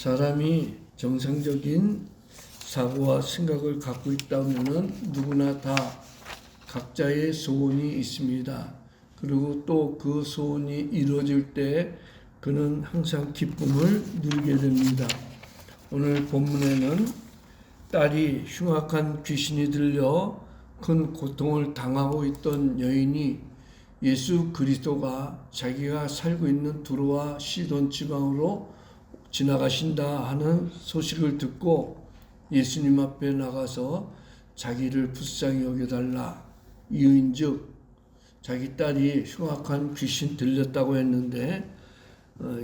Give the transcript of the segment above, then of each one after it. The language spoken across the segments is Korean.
사람이 정상적인 사고와 생각을 갖고 있다면 누구나 다 각자의 소원이 있습니다. 그리고 또 그 소원이 이루어질 때 그는 항상 기쁨을 누리게 됩니다. 오늘 본문에는 딸이 흉악한 귀신이 들려 큰 고통을 당하고 있던 여인이 예수 그리스도가 자기가 살고 있는 두로와 시돈 지방으로 지나가신다 하는 소식을 듣고 예수님 앞에 나가서 자기를 불쌍히 여겨달라. 이유인즉 자기 딸이 흉악한 귀신 들렸다고 했는데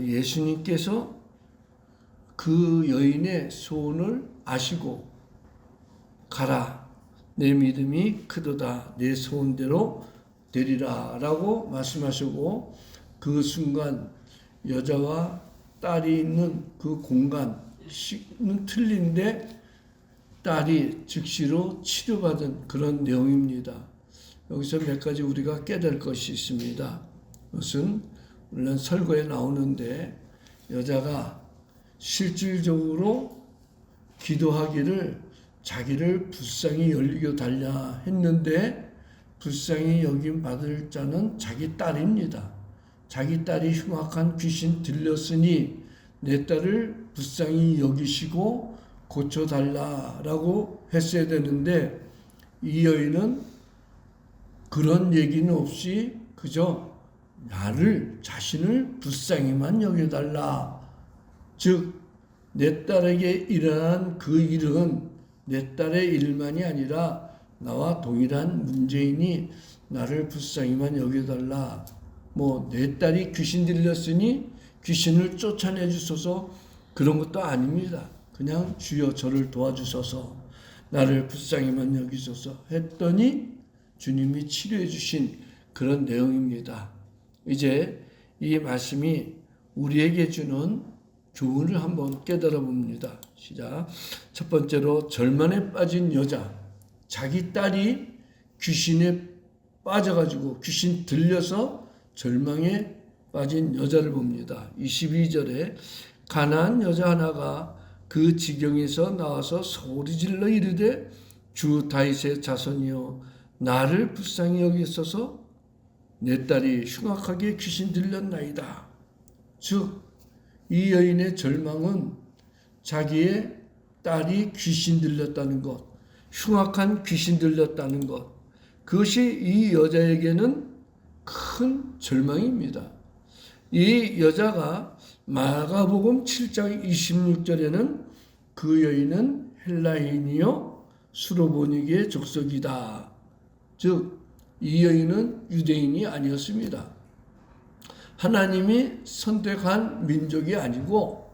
예수님께서 그 여인의 소원을 아시고 가라, 내 믿음이 크도다, 내 소원대로 되리라 라고 말씀하시고 그 순간 여자와 딸이 있는 그 공간은 틀린데 딸이 즉시로 치료받은 그런 내용입니다. 여기서 몇 가지 우리가 깨달을 것이 있습니다. 그것은 물론 설교에 나오는데 여자가 실질적으로 기도하기를 자기를 불쌍히 여겨 달라 했는데 불쌍히 여김 받을 자는 자기 딸입니다. 자기 딸이 흉악한 귀신 들렸으니 내 딸을 불쌍히 여기시고 고쳐달라라고 했어야 되는데 이 여인은 그런 얘기는 없이 그저 자신을 불쌍히만 여겨달라. 즉 내 딸에게 일어난 그 일은 내 딸의 일만이 아니라 나와 동일한 문제이니 나를 불쌍히만 여겨달라. 내 딸이 귀신 들렸으니 귀신을 쫓아내 주소서 그런 것도 아닙니다. 그냥 주여 저를 도와주소서 나를 불쌍히만 여기소서 했더니 주님이 치료해 주신 그런 내용입니다. 이제 이 말씀이 우리에게 주는 교훈을 한번 깨달아 봅니다. 시작. 첫 번째로 절망에 빠진 여자, 자기 딸이 귀신에 빠져가지고 귀신 들려서 절망에 빠진 여자를 봅니다. 22절에 가난한 여자 하나가 그 지경에서 나와서 소리질러 이르되 주 다윗의 자손이여 나를 불쌍히 여기소서 내 딸이 흉악하게 귀신 들렸나이다. 즉 이 여인의 절망은 자기의 딸이 귀신 들렸다는 것, 흉악한 귀신 들렸다는 것, 그것이 이 여자에게는 큰 절망입니다. 이 여자가 마가복음 7장 26절에는 그 여인은 헬라인이요 수로보니게의 족속이다. 즉 이 여인은 유대인이 아니었습니다. 하나님이 선택한 민족이 아니고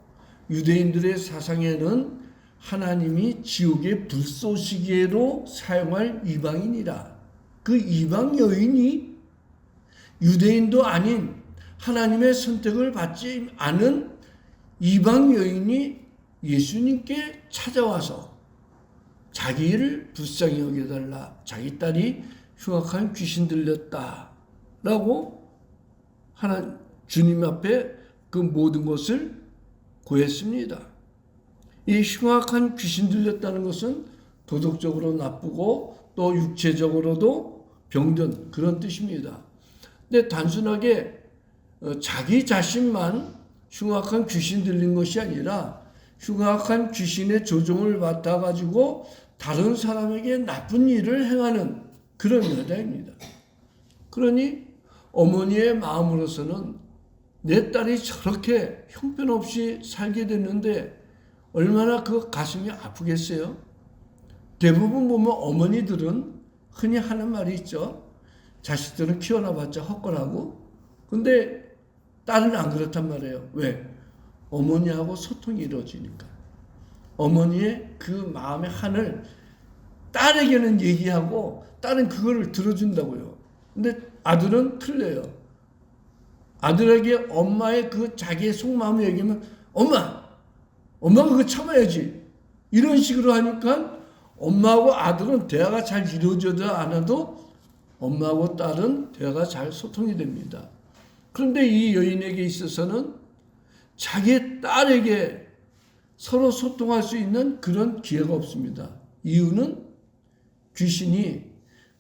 유대인들의 사상에는 하나님이 지옥의 불쏘시개로 사용할 이방인이라. 그 이방 여인이 유대인도 아닌 하나님의 선택을 받지 않은 이방 여인이 예수님께 찾아와서 자기를 불쌍히 여겨달라. 자기 딸이 흉악한 귀신 들렸다라고 주님 앞에 그 모든 것을 고했습니다. 이 흉악한 귀신 들렸다는 것은 도덕적으로 나쁘고 또 육체적으로도 병든 그런 뜻입니다. 근데 단순하게 자기 자신만 흉악한 귀신 들린 것이 아니라 흉악한 귀신의 조종을 받아가지고 다른 사람에게 나쁜 일을 행하는 그런 여자입니다. 그러니 어머니의 마음으로서는 내 딸이 저렇게 형편없이 살게 됐는데 얼마나 그 가슴이 아프겠어요? 대부분 보면 어머니들은 흔히 하는 말이 있죠. 자식들은 키워놔봤자 헛걸하고. 근데 딸은 안 그렇단 말이에요. 왜? 어머니하고 소통이 이루어지니까. 어머니의 그 마음의 한을 딸에게는 얘기하고 딸은 그거를 들어준다고요. 근데 아들은 틀려요. 아들에게 엄마의 그 자기의 속마음을 얘기하면 엄마가 그거 참아야지. 이런 식으로 하니까 엄마하고 아들은 대화가 잘 이루어지지 않아도 엄마하고 딸은 대화가 잘 소통이 됩니다. 그런데 이 여인에게 있어서는 자기의 딸에게 서로 소통할 수 있는 그런 기회가 없습니다. 이유는 귀신이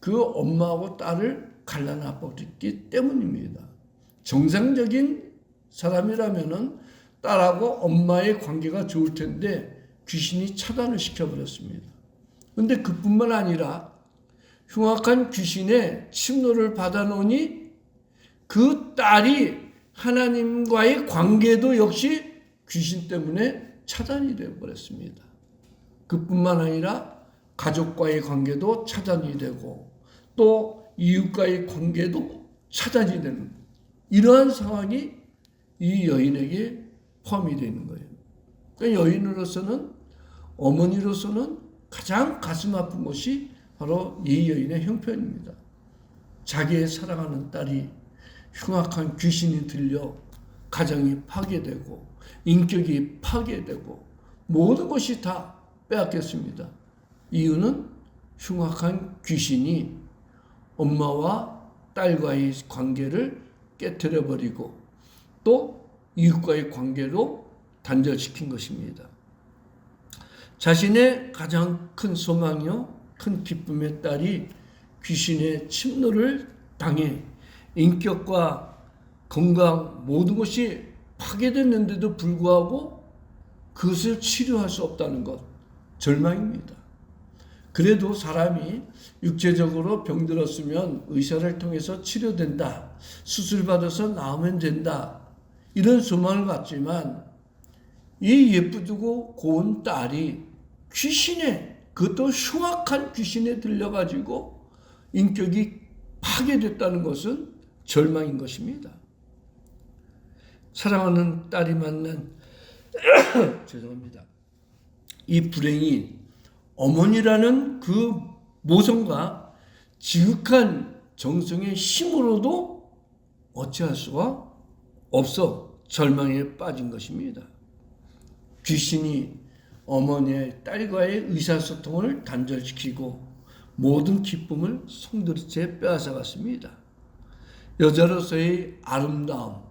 그 엄마하고 딸을 갈라놔 버렸기 때문입니다. 정상적인 사람이라면은 딸하고 엄마의 관계가 좋을 텐데 귀신이 차단을 시켜버렸습니다. 그런데 그뿐만 아니라 흉악한 귀신의 침노를 받아놓으니 그 딸이 하나님과의 관계도 역시 귀신 때문에 차단이 되어버렸습니다. 그뿐만 아니라 가족과의 관계도 차단이 되고 또 이웃과의 관계도 차단이 되는 이러한 상황이 이 여인에게 포함이 되는 거예요. 그러니까 여인으로서는 어머니로서는 가장 가슴 아픈 것이 바로 이 여인의 형편입니다. 자기의 사랑하는 딸이 흉악한 귀신이 들려 가정이 파괴되고 인격이 파괴되고 모든 것이 다 빼앗겼습니다. 이유는 흉악한 귀신이 엄마와 딸과의 관계를 깨트려버리고 또 이웃과의 관계로 단절시킨 것입니다. 자신의 가장 큰 소망이요 큰 기쁨의 딸이 귀신의 침노를 당해 인격과 건강 모든 것이 파괴됐는데도 불구하고 그것을 치료할 수 없다는 것, 절망입니다. 그래도 사람이 육체적으로 병들었으면 의사를 통해서 치료된다, 수술받아서 나으면 된다, 이런 소망을 갖지만 이 예쁘고 고운 딸이 귀신에, 그것도 흉악한 귀신에 들려가지고 인격이 파괴됐다는 것은 절망인 것입니다. 사랑하는 딸이 만난 죄송합니다. 이 불행이 어머니라는 그 모성과 지극한 정성의 힘으로도 어찌할 수가 없어 절망에 빠진 것입니다. 귀신이 어머니의 딸과의 의사소통을 단절시키고 모든 기쁨을 송두리째 빼앗아갔습니다. 여자로서의 아름다움,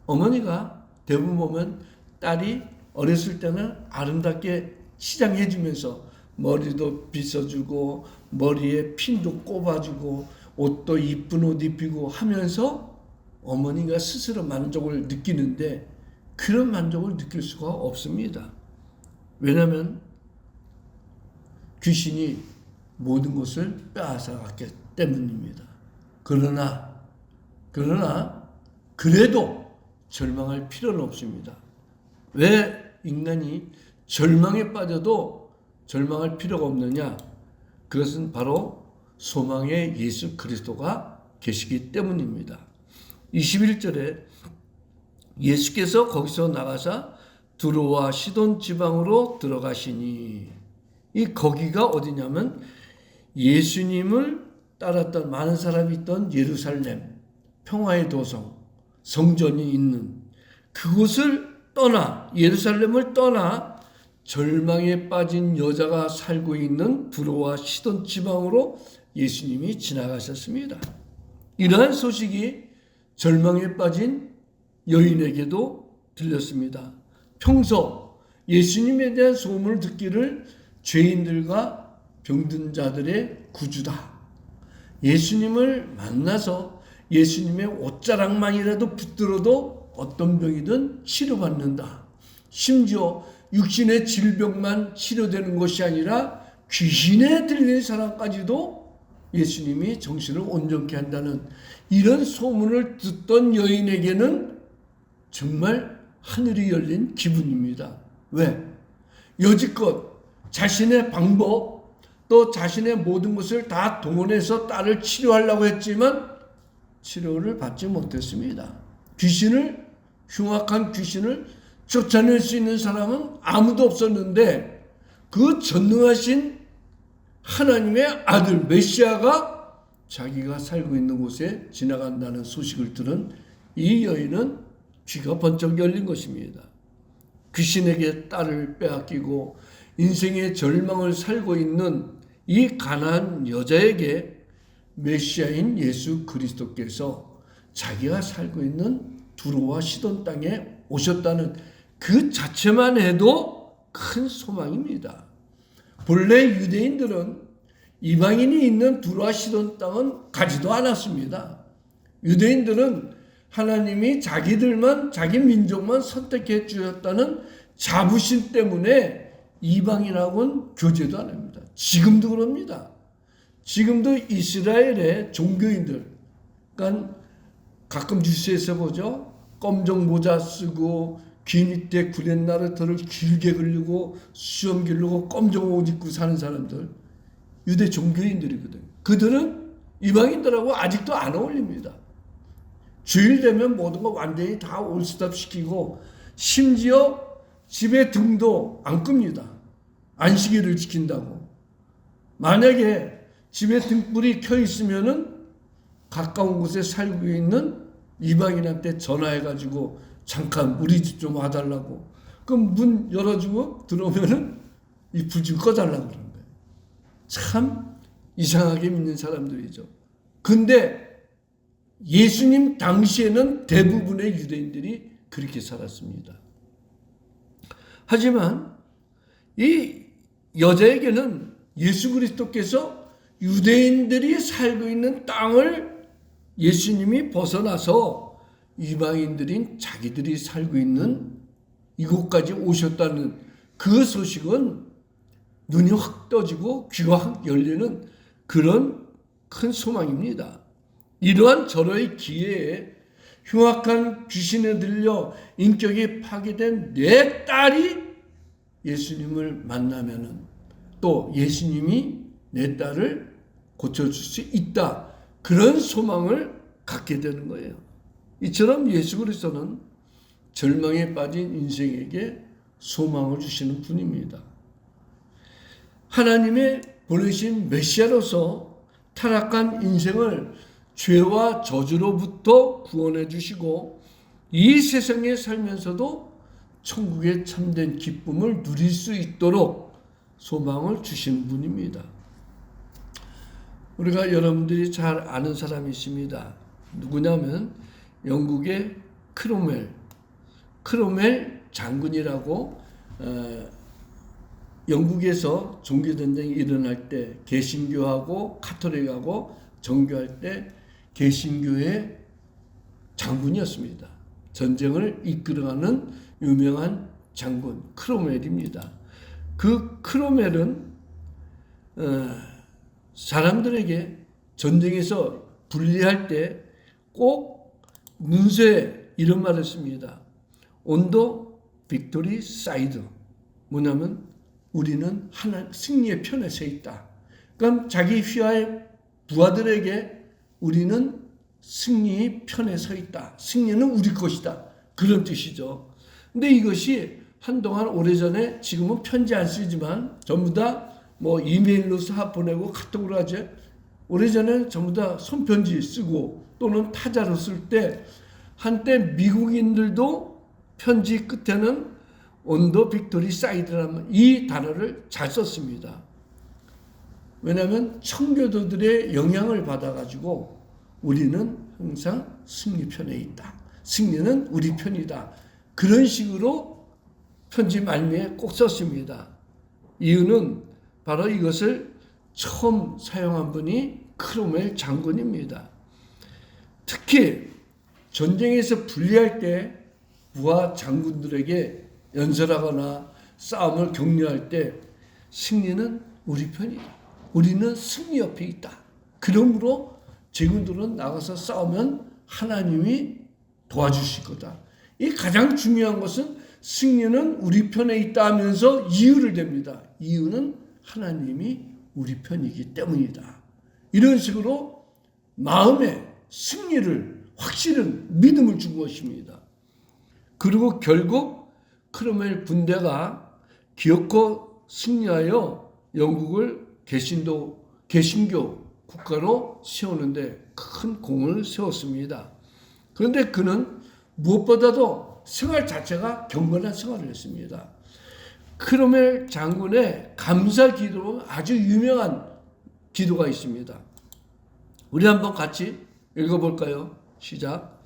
어머니가 대부분 보면 딸이 어렸을 때는 아름답게 치장해주면서 머리도 빗어주고 머리에 핀도 꼽아주고 옷도 이쁜 옷 입히고 하면서 어머니가 스스로 만족을 느끼는데 그런 만족을 느낄 수가 없습니다. 왜냐하면 귀신이 모든 것을 빼앗아갔기 때문입니다. 그러나 그래도 절망할 필요는 없습니다. 왜 인간이 절망에 빠져도 절망할 필요가 없느냐? 그것은 바로 소망의 예수 그리스도가 계시기 때문입니다. 21절에 예수께서 거기서 나가사 두로와 시돈 지방으로 들어가시니, 이 거기가 어디냐면 예수님을 따랐던 많은 사람이 있던 예루살렘, 평화의 도성, 성전이 있는 그곳을 떠나, 예루살렘을 떠나 절망에 빠진 여자가 살고 있는 두로와 시돈 지방으로 예수님이 지나가셨습니다. 이러한 소식이 절망에 빠진 여인에게도 들렸습니다. 평소 예수님에 대한 소문을 듣기를 죄인들과 병든 자들의 구주다. 예수님을 만나서 예수님의 옷자락만이라도 붙들어도 어떤 병이든 치료받는다. 심지어 육신의 질병만 치료되는 것이 아니라 귀신에 들린 사람까지도 예수님이 정신을 온전케 한다는 이런 소문을 듣던 여인에게는 정말 하늘이 열린 기분입니다. 왜? 여지껏 자신의 방법 또 자신의 모든 것을 다 동원해서 딸을 치료하려고 했지만 치료를 받지 못했습니다. 흉악한 귀신을 쫓아낼 수 있는 사람은 아무도 없었는데 그 전능하신 하나님의 아들 메시아가 자기가 살고 있는 곳에 지나간다는 소식을 들은 이 여인은 귀가 번쩍 열린 것입니다. 귀신에게 딸을 빼앗기고 인생의 절망을 살고 있는 이 가난한 여자에게 메시아인 예수 그리스도께서 자기가 살고 있는 두로와 시돈 땅에 오셨다는 그 자체만 해도 큰 소망입니다. 본래 유대인들은 이방인이 있는 두로와 시돈 땅은 가지도 않았습니다. 유대인들은 하나님이 자기들만, 자기 민족만 선택해 주셨다는 자부심 때문에 이방인하고는 교제도 안 합니다. 지금도 그럽니다. 지금도 이스라엘의 종교인들, 그러니까 가끔 뉴스에서 보죠. 검정 모자 쓰고 귀 밑에 구렛 나루터를 길게 그리고 수염 기르고 검정 옷 입고 사는 사람들, 유대 종교인들이거든요. 그들은 이방인들하고 아직도 안 어울립니다. 주일 되면 모든 거 완전히 다 올스톱 시키고 심지어 집에 등도 안 끕니다. 안식일을 지킨다고. 만약에 집에 등불이 켜 있으면은 가까운 곳에 살고 있는 이방인한테 전화해가지고 잠깐 우리 집 좀 와달라고. 그럼 문 열어주고 들어오면은 이 불 좀 꺼달라고 그러는 거예요. 참 이상하게 믿는 사람들이죠. 근데 예수님 당시에는 대부분의 유대인들이 그렇게 살았습니다. 하지만 이 여자에게는 예수 그리스도께서 유대인들이 살고 있는 땅을 예수님이 벗어나서 이방인들인 자기들이 살고 있는 이곳까지 오셨다는 그 소식은 눈이 확 떠지고 귀가 확 열리는 그런 큰 소망입니다. 이러한 절호의 기회에 흉악한 귀신에 들려 인격이 파괴된 내 딸이 예수님을 만나면은 또 예수님이 내 딸을 고쳐줄 수 있다. 그런 소망을 갖게 되는 거예요. 이처럼 예수 그리스도는 절망에 빠진 인생에게 소망을 주시는 분입니다. 하나님의 보내신 메시아로서 타락한 인생을 죄와 저주로부터 구원해 주시고 이 세상에 살면서도 천국의 참된 기쁨을 누릴 수 있도록 소망을 주시는 분입니다. 우리가 여러분들이 잘 아는 사람이 있습니다. 누구냐면 영국의 크로멜 장군이라고 영국에서 종교전쟁이 일어날 때 개신교하고 카톨릭하고 정교할 때 개신교의 장군이었습니다. 전쟁을 이끌어가는 유명한 장군 크로멜입니다. 그 크로멜은 사람들에게 전쟁에서 분리할 때 꼭 문서에 이런 말을 씁니다. On the victory side. 뭐냐면 우리는 승리의 편에 서 있다. 그러니까 자기 휘하의 부하들에게 우리는 승리의 편에 서 있다. 승리는 우리 것이다. 그런 뜻이죠. 근데 이것이 한동안 오래전에 지금은 편지 안 쓰지만 전부 다 뭐 이메일로 보내고 카톡으로 하죠. 오래전에 전부 다 손편지 쓰고 또는 타자로 쓸 때 한때 미국인들도 편지 끝에는 On the victory side라는 이 단어를 잘 썼습니다. 왜냐하면 청교도들의 영향을 받아가지고 우리는 항상 승리 편에 있다. 승리는 우리 편이다. 그런 식으로 편지 말미에 꼭 썼습니다. 이유는 바로 이것을 처음 사용한 분이 크로멜 장군입니다. 특히 전쟁에서 분리할 때 부하 장군들에게 연설하거나 싸움을 격려할 때 승리는 우리 편이다. 우리는 승리 옆에 있다. 그러므로 제군들은 나가서 싸우면 하나님이 도와주실 거다. 이 가장 중요한 것은 승리는 우리 편에 있다 하면서 이유를 댑니다. 이유는 하나님이 우리 편이기 때문이다. 이런 식으로 마음에 승리를 확실한 믿음을 준 것입니다. 그리고 결국 크로멜 군대가 기어코 승리하여 영국을 개신교 국가로 세우는데 큰 공을 세웠습니다. 그런데 그는 무엇보다도 생활 자체가 경건한 생활을 했습니다. 크로멜 장군의 감사 기도로 아주 유명한 기도가 있습니다. 우리 한번 같이 읽어볼까요? 시작.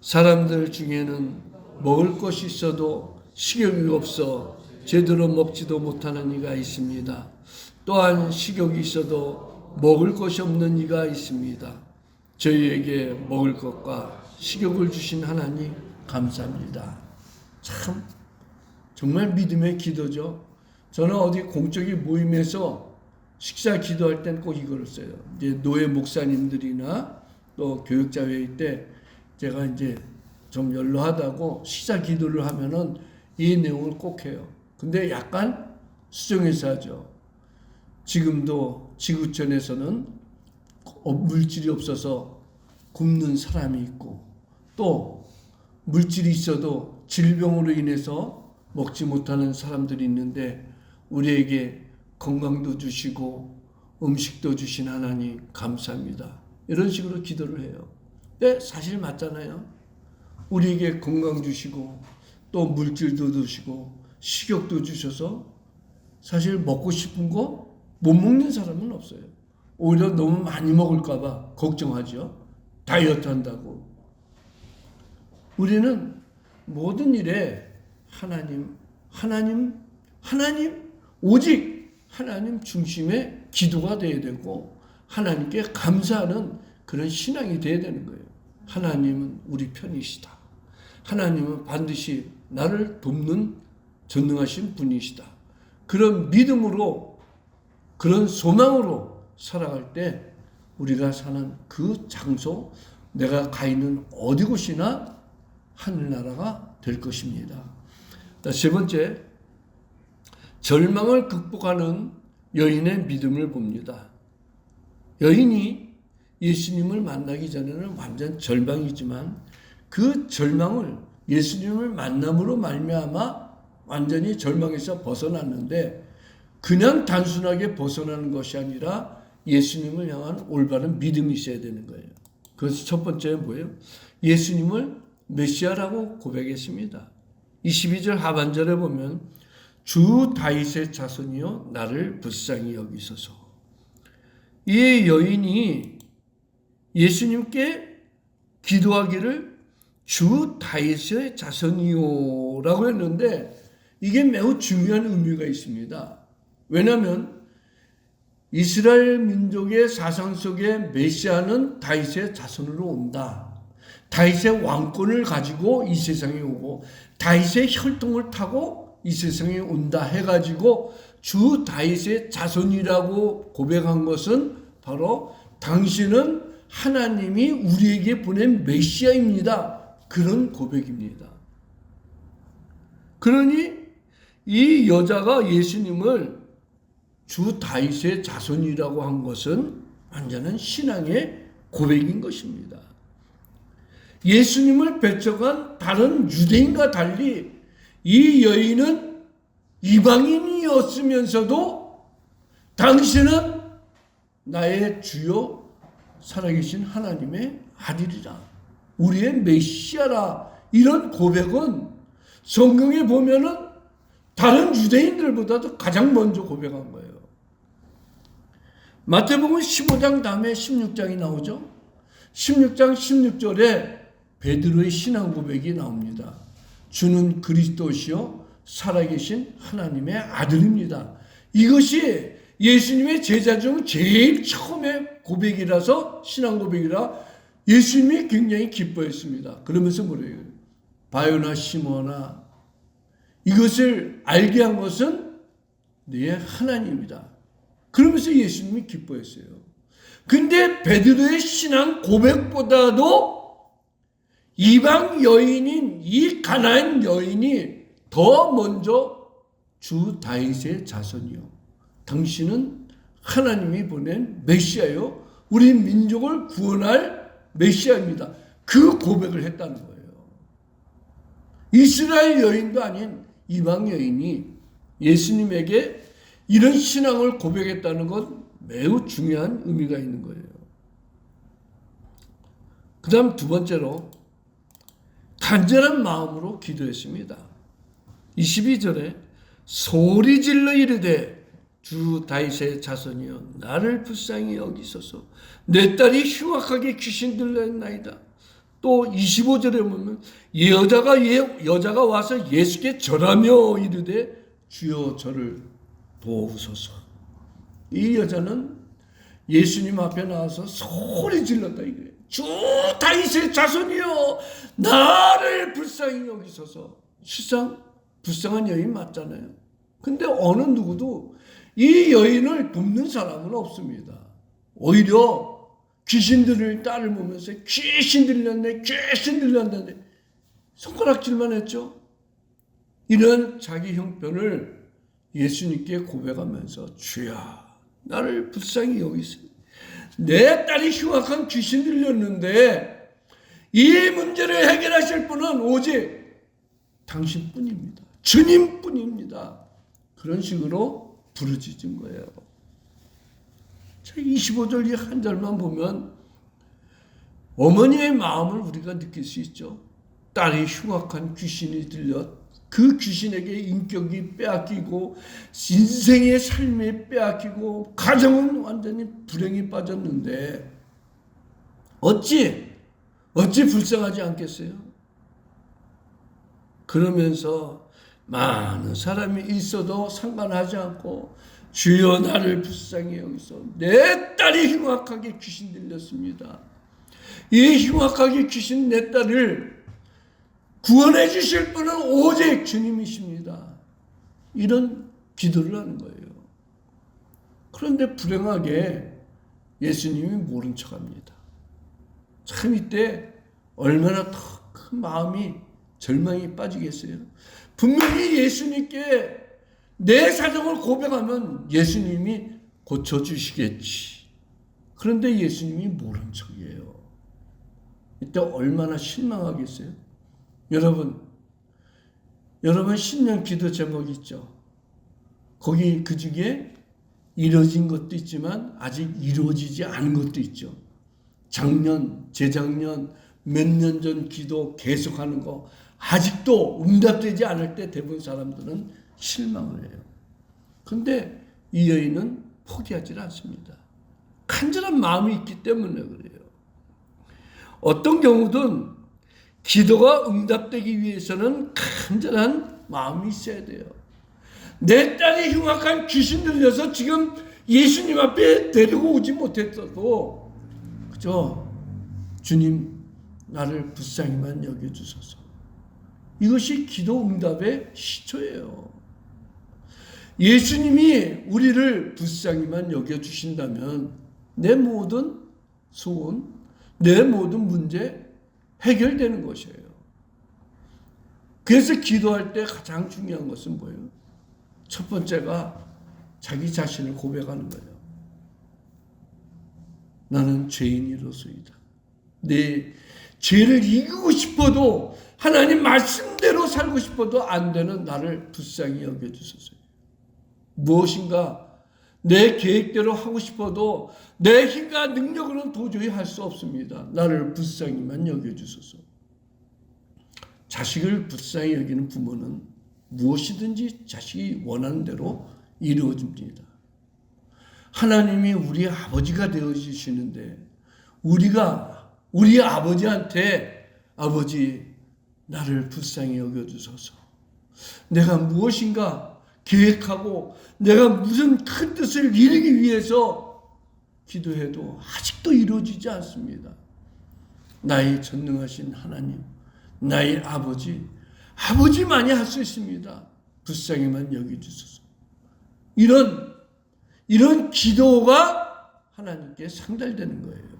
사람들 중에는 먹을 것이 있어도 식욕이 없어 제대로 먹지도 못하는 이가 있습니다. 또한 식욕이 있어도 먹을 것이 없는 이가 있습니다. 저희에게 먹을 것과 식욕을 주신 하나님 감사합니다. 참 정말 믿음의 기도죠. 저는 어디 공적인 모임에서 식사 기도할 땐 꼭 이걸 써요. 이제 노예 목사님들이나 또 교육자회의 때 제가 이제 좀 연로하다고 식사 기도를 하면은 이 내용을 꼭 해요. 근데 약간 수정해서 하죠. 지금도 지구촌에서는 물질이 없어서 굶는 사람이 있고 또 물질이 있어도 질병으로 인해서 먹지 못하는 사람들이 있는데 우리에게 건강도 주시고 음식도 주신 하나님 감사합니다. 이런 식으로 기도를 해요. 네, 사실 맞잖아요. 우리에게 건강 주시고 또 물질도 주시고 식욕도 주셔서 사실 먹고 싶은 거 못 먹는 사람은 없어요. 오히려 너무 많이 먹을까 봐 걱정하죠. 다이어트 한다고. 우리는 모든 일에 하나님, 오직 하나님 중심의 기도가 돼야 되고 하나님께 감사하는 그런 신앙이 돼야 되는 거예요. 하나님은 우리 편이시다. 하나님은 반드시 나를 돕는 전능하신 분이시다. 그런 믿음으로 그런 소망으로 살아갈 때 우리가 사는 그 장소, 내가 가 있는 어디 곳이나 하늘나라가 될 것입니다. 세 번째, 절망을 극복하는 여인의 믿음을 봅니다. 여인이 예수님을 만나기 전에는 완전 절망이지만 그 절망을 예수님을 만남으로 말미암아 완전히 절망에서 벗어났는데 그냥 단순하게 벗어나는 것이 아니라 예수님을 향한 올바른 믿음이 있어야 되는 거예요. 그래서 첫 번째는 뭐예요? 예수님을 메시아라고 고백했습니다. 22절 하반절에 보면 주 다윗의 자손이여 나를 불쌍히 여기소서. 이 여인이 예수님께 기도하기를 주 다윗의 자손이요 라고 했는데 이게 매우 중요한 의미가 있습니다. 왜냐하면 이스라엘 민족의 사상 속에 메시아는 다윗의 자손으로 온다. 다윗의 왕권을 가지고 이 세상에 오고 다윗의 혈통을 타고 이 세상에 온다 해가지고 주 다윗의 자손이라고 고백한 것은 바로 당신은 하나님이 우리에게 보낸 메시아입니다. 그런 고백입니다. 그러니 이 여자가 예수님을 주 다윗의 자손이라고 한 것은 완전한 신앙의 고백인 것입니다. 예수님을 배척한 다른 유대인과 달리 이 여인은 이방인이었으면서도 당신은 나의 주요 살아계신 하나님의 아들이라 우리의 메시아라 이런 고백은 성경에 보면은 다른 유대인들보다도 가장 먼저 고백한 거예요. 마태복음 15장 다음에 16장이 나오죠. 16장 16절에 베드로의 신앙 고백이 나옵니다. 주는 그리스도시요 살아계신 하나님의 아들입니다. 이것이 예수님의 제자 중 제일 처음에 고백이라서 신앙 고백이라 예수님이 굉장히 기뻐했습니다. 그러면서 뭐래요? 바요나 시몬아 이것을 알게 한 것은 네 하나님이다. 그러면서 예수님이 기뻐했어요. 근데 베드로의 신앙 고백보다도 이방 여인인 이 가나안 여인이 더 먼저 주 다윗의 자손이요. 당신은 하나님이 보낸 메시아요. 우리 민족을 구원할 메시아입니다. 그 고백을 했다는 거예요. 이스라엘 여인도 아닌 이방 여인이 예수님에게 이런 신앙을 고백했다는 건 매우 중요한 의미가 있는 거예요. 그 다음 두 번째로 간절한 마음으로 기도했습니다. 22절에 소리질러 이르되 주 다윗의 자손이여 나를 불쌍히 여기소서 내 딸이 흉악하게 귀신 들렸나이다. 또 25절에 보면 여자가 와서 예수께 절하며 이르되 주여 저를 도우소서. 이 여자는 예수님 앞에 나와서 소리 질렀다 이거예요. 주 다윗의 자손이여 나를 불쌍히 여기소서. 실상 불쌍한 여인 맞잖아요. 근데 어느 누구도 이 여인을 돕는 사람은 없습니다. 오히려 귀신들을 딸을 보면서 귀신 들렸네 손가락질만 했죠. 이런 자기 형편을 예수님께 고백하면서 주여 나를 불쌍히 여기세요. 내 딸이 흉악한 귀신 들렸는데 이 문제를 해결하실 분은 오직 당신뿐입니다. 주님뿐입니다. 그런 식으로 부르짖은 거예요. 25절 이 한 절만 보면 어머니의 마음을 우리가 느낄 수 있죠. 딸이 흉악한 귀신이 들려 그 귀신에게 인격이 빼앗기고 인생의 삶이 빼앗기고 가정은 완전히 불행에 빠졌는데 어찌 불쌍하지 않겠어요? 그러면서 많은 사람이 있어도 상관하지 않고 주여 나를 불쌍히 여기소. 내 딸이 흉악하게 귀신 들렸습니다. 이 흉악하게 귀신 내 딸을 구원해 주실 분은 오직 주님이십니다. 이런 기도를 하는 거예요. 그런데 불행하게 예수님이 모른 척합니다. 참 이때 얼마나 더 큰 마음이 절망이 빠지겠어요. 분명히 예수님께 내 사정을 고백하면 예수님이 고쳐주시겠지. 그런데 예수님이 모른 척이에요. 이때 얼마나 실망하겠어요? 여러분 신년 기도 제목 있죠? 거기 그 중에 이루어진 것도 있지만 아직 이루어지지 않은 것도 있죠. 작년, 재작년, 몇 년 전 기도 계속하는 거 아직도 응답되지 않을 때 대부분 사람들은 실망을 해요. 그런데 이 여인은 포기하지 않습니다. 간절한 마음이 있기 때문에 그래요. 어떤 경우든 기도가 응답되기 위해서는 간절한 마음이 있어야 돼요. 내 딸이 흉악한 귀신 들려서 지금 예수님 앞에 데리고 오지 못했어도 그죠? 주님 나를 불쌍히만 여겨주소서. 이것이 기도 응답의 시초예요. 예수님이 우리를 불쌍히만 여겨주신다면 내 모든 소원, 내 모든 문제 해결되는 것이에요. 그래서 기도할 때 가장 중요한 것은 뭐예요? 첫 번째가 자기 자신을 고백하는 거예요. 나는 죄인이로소이다. 내 죄를 이기고 싶어도 하나님 말씀대로 살고 싶어도 안 되는 나를 불쌍히 여겨주소서. 무엇인가 내 계획대로 하고 싶어도 내 힘과 능력으로는 도저히 할 수 없습니다. 나를 불쌍히만 여겨주소서. 자식을 불쌍히 여기는 부모는 무엇이든지 자식이 원하는 대로 이루어집니다. 하나님이 우리 아버지가 되어주시는데 우리가 우리 아버지한테 아버지 나를 불쌍히 여겨주소서. 내가 무엇인가 계획하고 내가 무슨 큰 뜻을 이루기 위해서 기도해도 아직도 이루어지지 않습니다. 나의 전능하신 하나님, 나의 아버지만이 할 수 있습니다. 불쌍히만 여겨주소서. 이런 기도가 하나님께 상달되는 거예요.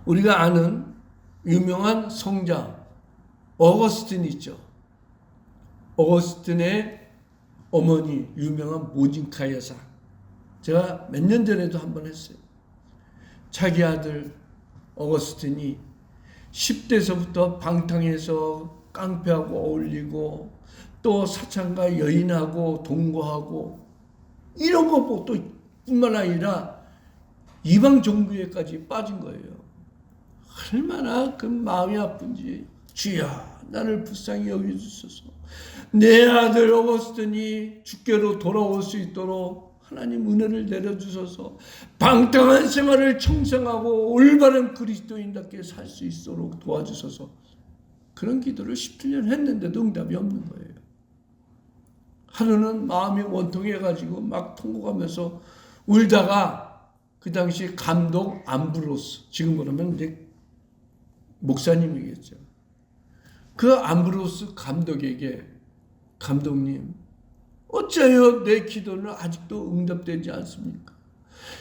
우리가 아는 유명한 성자 어거스틴 있죠. 어거스틴의 어머니 유명한 모진카 여사. 제가 몇 년 전에도 한번 했어요. 자기 아들 어거스틴이 10대서부터 방탕해서 깡패하고 어울리고 또 사창가 여인하고 동거하고 이런 것 또 뿐만 아니라 이방 종교에까지 빠진 거예요. 얼마나 그 마음이 아픈지 주여 나를 불쌍히 여겨주소서. 내 아들 어거스틴이 주께로 돌아올 수 있도록 하나님 은혜를 내려주셔서 방탕한 생활을 청산하고 올바른 그리스도인답게 살 수 있도록 도와주셔서 그런 기도를 17년 했는데도 응답이 없는 거예요. 하루는 마음이 원통해가지고 막 통곡하면서 울다가 그 당시 감독 암브로스, 지금 그러면 이제 목사님이겠죠. 그 암브로스 감독에게 감독님, 어째요 내 기도는 아직도 응답되지 않습니까?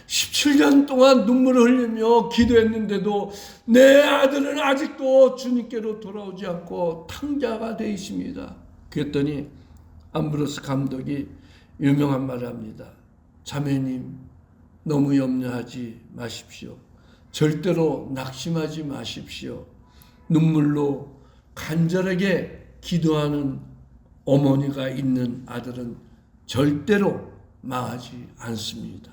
17년 동안 눈물을 흘리며 기도했는데도 내 아들은 아직도 주님께로 돌아오지 않고 탕자가 되어 있습니다. 그랬더니 암브로스 감독이 유명한 말을 합니다. 자매님, 너무 염려하지 마십시오. 절대로 낙심하지 마십시오. 눈물로 간절하게 기도하는 어머니가 있는 아들은 절대로 망하지 않습니다.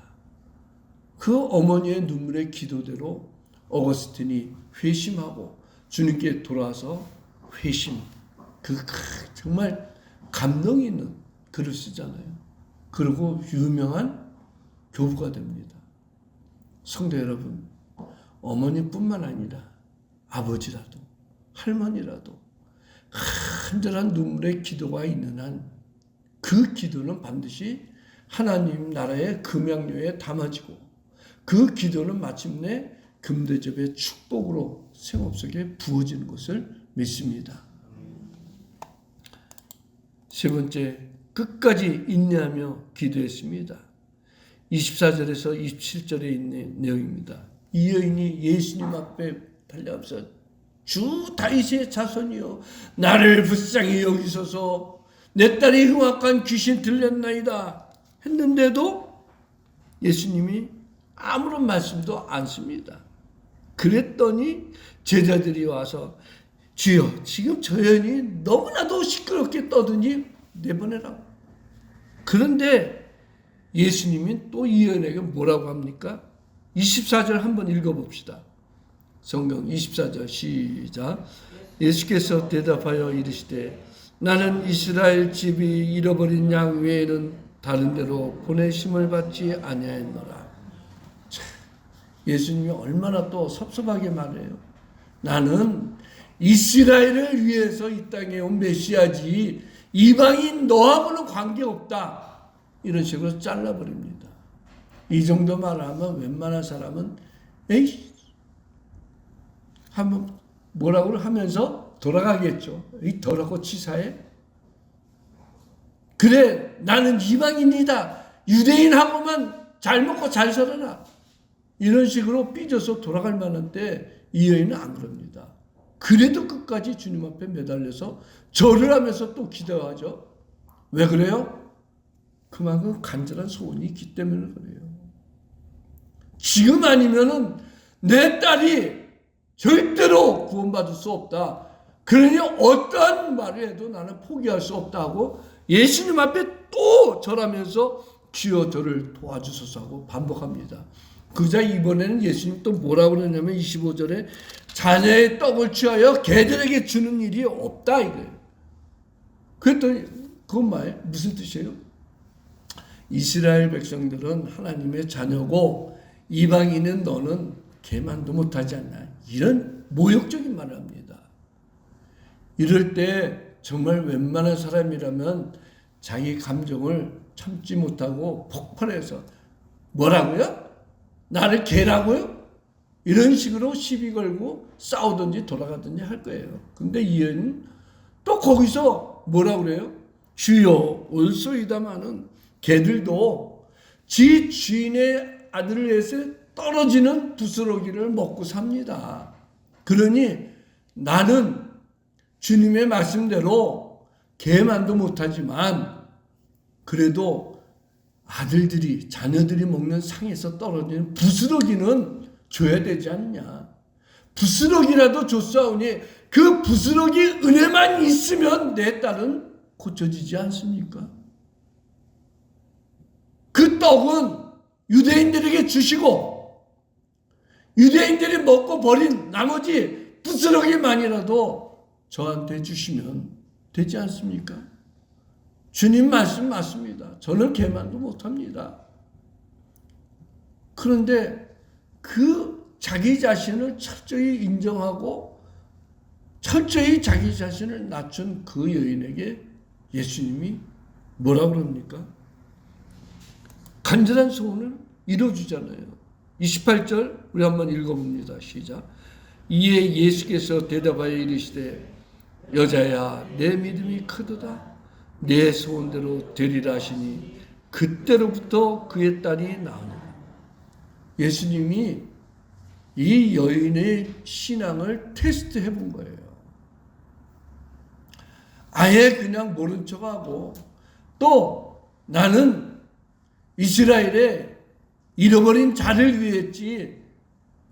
그 어머니의 눈물의 기도대로 어거스틴이 회심하고 주님께 돌아와서 회심, 정말 감동 있는 글을 쓰잖아요. 그리고 유명한 교부가 됩니다. 성도 여러분, 어머니뿐만 아니라 아버지라도 할머니라도 간절한 눈물의 기도가 있는 한 그 기도는 반드시 하나님 나라의 금양료에 담아지고 그 기도는 마침내 금대접의 축복으로 생업 속에 부어지는 것을 믿습니다. 세 번째, 끝까지 인내하며 기도했습니다. 24절에서 27절에 있는 내용입니다. 이 여인이 예수님 앞에 달려가서 주 다윗의 자손이여 나를 불쌍히 여기소서 내 딸이 흉악한 귀신 들렸나이다 했는데도 예수님이 아무런 말씀도 않습니다. 그랬더니 제자들이 와서 주여 지금 저 여인이 너무나도 시끄럽게 떠드니 내보내라고. 그런데 예수님이 또 이 여인에게 뭐라고 합니까? 24절 한번 읽어봅시다. 성경 24절 시작. 예수께서 대답하여 이르시되 나는 이스라엘 집이 잃어버린 양 외에는 다른 데로 보내심을 받지 아니하였노라. 예수님이 얼마나 또 섭섭하게 말해요. 나는 이스라엘을 위해서 이 땅에 온 메시아지 이방인 너하고는 관계없다. 이런 식으로 잘라버립니다. 이 정도 말하면 웬만한 사람은 에이 한번 뭐라고 하면서 돌아가겠죠. 이 더럽고 치사해. 그래 나는 이방인이다. 유대인하고만 잘 먹고 잘 살아라. 이런 식으로 삐져서 돌아갈 만한데 이 여인은 안 그럽니다. 그래도 끝까지 주님 앞에 매달려서 절을 하면서 또 기도하죠. 왜 그래요? 그만큼 간절한 소원이 있기 때문에 그래요. 지금 아니면은 내 딸이 절대로 구원받을 수 없다. 그러니 어떠한 말을 해도 나는 포기할 수 없다고 예수님 앞에 또 절하면서 주여 저를 도와주소서 하고 반복합니다. 그자 이번에는 예수님 또 뭐라고 그러냐면 25절에 자녀의 떡을 취하여 개들에게 주는 일이 없다 이거예요. 그랬더니 그건 말 무슨 뜻이에요? 이스라엘 백성들은 하나님의 자녀고 이방인은 너는 개만도 못하지 않나. 이런 모욕적인 말을 합니다. 이럴 때 정말 웬만한 사람이라면 자기 감정을 참지 못하고 폭발해서 뭐라고요? 나를 개라고요? 이런 식으로 시비 걸고 싸우든지 돌아가든지 할 거예요. 근데 이 여인은 또 거기서 뭐라고 그래요? 주여 올소이다마는 개들도 지 주인의 아들을 위해서 떨어지는 부스러기를 먹고 삽니다. 그러니 나는 주님의 말씀대로 개만도 못하지만 그래도 아들들이 자녀들이 먹는 상에서 떨어지는 부스러기는 줘야 되지 않느냐. 부스러기라도 줬사오니 그 부스러기 은혜만 있으면 내 딸은 고쳐지지 않습니까? 그 떡은 유대인들에게 주시고 유대인들이 먹고 버린 나머지 부스러기만이라도 저한테 주시면 되지 않습니까? 주님 말씀 맞습니다. 저는 개만도 못합니다. 그런데 그 자기 자신을 철저히 인정하고 철저히 자기 자신을 낮춘 그 여인에게 예수님이 뭐라 그럽니까? 간절한 소원을 이뤄주잖아요. 28절 우리 한번 읽어봅니다. 시작. 이에 예수께서 대답하여 이르시되 여자야 내 믿음이 크도다. 내 소원대로 되리라 하시니 그때로부터 그의 딸이 나으니라. 예수님이 이 여인의 신앙을 테스트해 본 거예요. 아예 그냥 모른 척하고 또 나는 이스라엘의 잃어버린 자를 위했지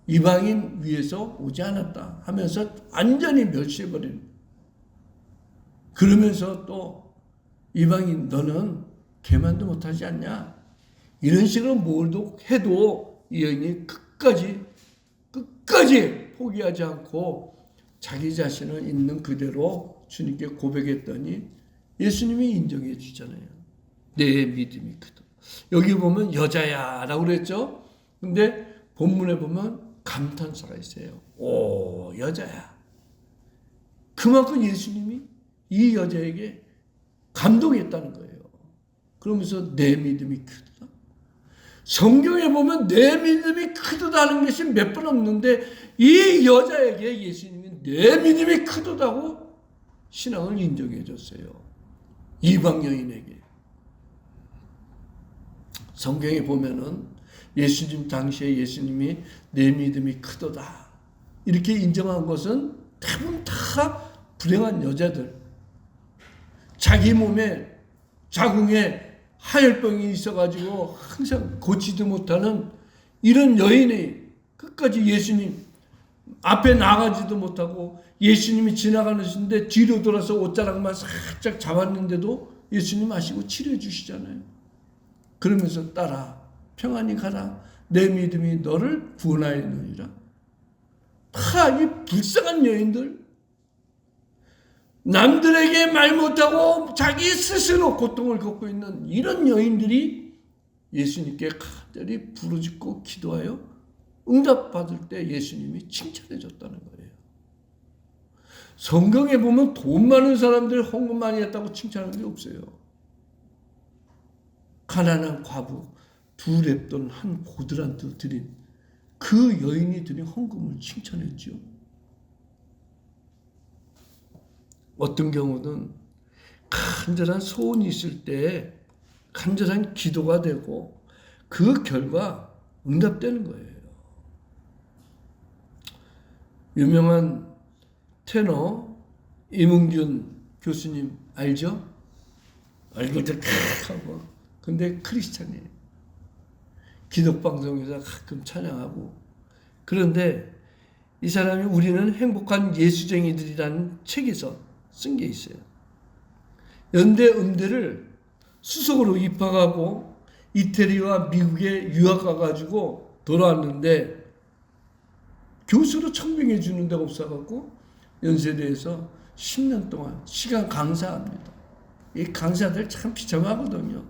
이방인 위해서 오지 않았다 하면서 완전히 멸시해버린. 그러면서 또 이방인 너는 개만도 못하지 않냐 이런 식으로 뭘도 해도 이 여인이 끝까지 포기하지 않고 자기 자신을 있는 그대로 주님께 고백했더니 예수님이 인정해 주잖아요. 내 믿음이 크다. 여기 보면 여자야 라고 그랬죠. 근데 본문에 보면 감탄사가 있어요. 오 여자야. 그만큼 예수님이 이 여자에게 감동했다는 거예요. 그러면서 내 믿음이 크다. 성경에 보면 내 믿음이 크다는 것이 몇 번 없는데 이 여자에게 예수님이 내 믿음이 크다고 신앙을 인정해 줬어요. 이방 여인에게. 성경에 보면은 예수님 당시에 예수님이 내 믿음이 크도다 이렇게 인정한 것은 대부분 다 불행한 여자들, 자기 몸에 자궁에 하혈병이 있어가지고 항상 고치도 못하는 이런 여인이 끝까지 예수님 앞에 나가지도 못하고 예수님이 지나가는데 뒤로 돌아서 옷자락만 살짝 잡았는데도 예수님 아시고 치료해 주시잖아요. 그러면서 딸아 평안히 가라 내 믿음이 너를 구원하였느니라. 다 이 불쌍한 여인들, 남들에게 말 못하고 자기 스스로 고통을 겪고 있는 이런 여인들이 예수님께 간절히 부르짖고 기도하여 응답받을 때 예수님이 칭찬해 줬다는 거예요. 성경에 보면 돈 많은 사람들 헌금 많이 했다고 칭찬하는 게 없어요. 가난한 과부 2렙돈 한 고드란트 드린 그 여인이 드린 헌금을 칭찬했죠. 어떤 경우는 간절한 소원이 있을 때 간절한 기도가 되고 그 결과 응답되는 거예요. 유명한 테너 임흥균 교수님 알죠? 얼굴도 크고 근데 크리스찬이에요. 기독방송에서 가끔 찬양하고. 그런데 이 사람이 우리는 행복한 예수쟁이들이라는 책에서 쓴 게 있어요. 연대 음대를 수석으로 입학하고 이태리와 미국에 유학 가가지고 돌아왔는데 교수로 청빙해 주는 데가 없어갖고 연세대에서 10년 동안 시간 강사합니다. 이 강사들 참 비참하거든요.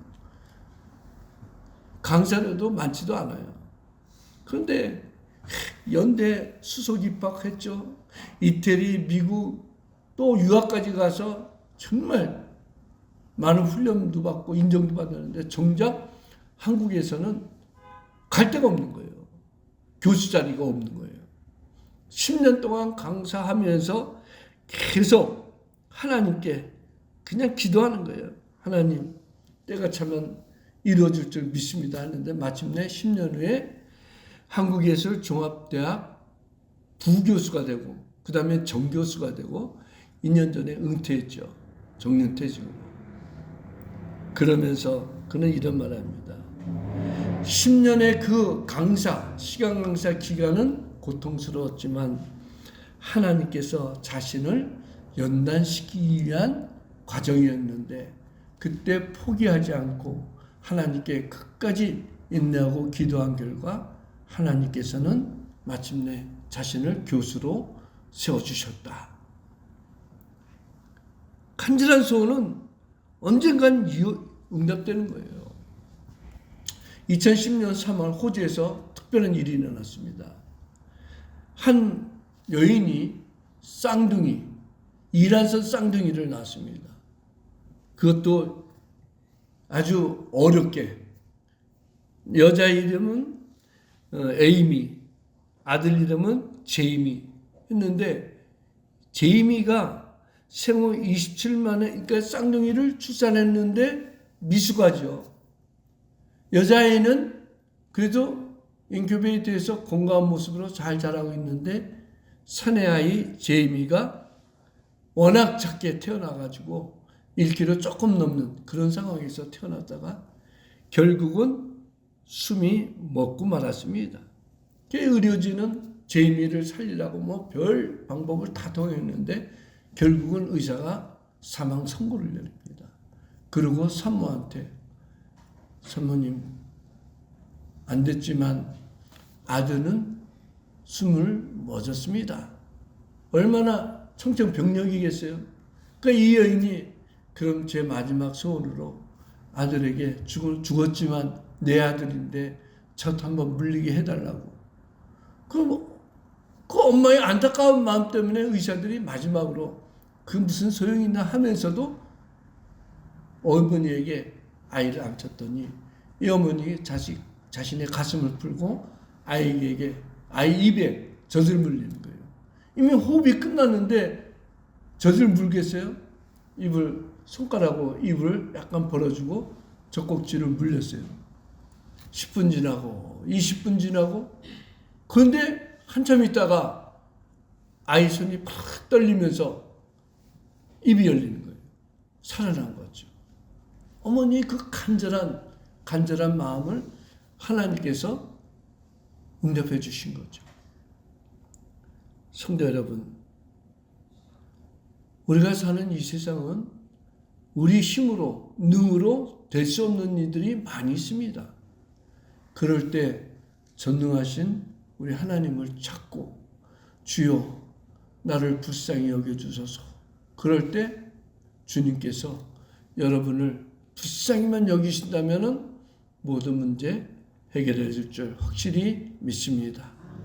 강사들도 많지도 않아요. 그런데 연대 수석 입학했죠. 이태리, 미국 또 유학까지 가서 정말 많은 훈련도 받고 인정도 받았는데 정작 한국에서는 갈 데가 없는 거예요. 교수 자리가 없는 거예요. 10년 동안 강사하면서 계속 하나님께 그냥 기도하는 거예요. 하나님 때가 차면 이루어질 줄 믿습니다 하는데 마침내 10년 후에 한국예술종합대학 부교수가 되고 그 다음에 정교수가 되고 2년 전에 은퇴했죠. 정년퇴직으로. 그러면서 그는 이런 말을 합니다. 10년의 그 강사, 시간 강사 기간은 고통스러웠지만 하나님께서 자신을 연단시키기 위한 과정이었는데 그때 포기하지 않고 하나님께 끝까지 인내하고 기도한 결과 하나님께서는 마침내 자신을 교수로 세워주셨다. 간절한 소원은 언젠간 응답되는 거예요. 2010년 3월 호주에서 특별한 일이 일어났습니다. 한 여인이 쌍둥이, 이란선 쌍둥이를 낳았습니다. 그것도 아주 어렵게. 여자 이름은 에이미, 아들 이름은 제이미 했는데, 제이미가 생후 27만에, 그러니까 쌍둥이를 출산했는데 미숙하죠. 여자아이는 그래도 인큐베이터에서 건강한 모습으로 잘 자라고 있는데, 사내아이 제이미가 워낙 작게 태어나가지고 1kg 조금 넘는 그런 상황에서 태어났다가 결국은 숨이 멎고 말았습니다. 의료진은 제이미를 살리려고 뭐 별 방법을 다 통했는데 결국은 의사가 사망 선고를 내립니다. 그리고 산모한테, 산모님 안 됐지만 아들은 숨을 멎었습니다. 얼마나 청천벽력이겠어요. 그러니까 이 여인이 그럼 제 마지막 소원으로 아들에게 죽었지만 내 아들인데 젖 한번 물리게 해달라고. 그 엄마의 안타까운 마음 때문에 의사들이 마지막으로 그 무슨 소용이 있나 하면서도 어머니에게 아이를 안쳤더니 이 어머니 자신의 가슴을 풀고 아이에게 아이 입에 젖을 물리는 거예요. 이미 호흡이 끝났는데 젖을 물겠어요? 손가락으로 입을 약간 벌어주고 젖꼭지를 물렸어요. 10분 지나고 20분 지나고, 그런데 한참 있다가 아이 손이 팍 떨리면서 입이 열리는 거예요. 살아난 거죠. 어머니의 그 간절한 마음을 하나님께서 응답해 주신 거죠. 성도 여러분, 우리가 사는 이 세상은 우리 힘으로, 능으로 될 수 없는 일들이 많이 있습니다. 그럴 때 전능하신 우리 하나님을 찾고 주여 나를 불쌍히 여겨주소서. 그럴 때 주님께서 여러분을 불쌍히만 여기신다면 모든 문제 해결해 줄 줄 확실히 믿습니다.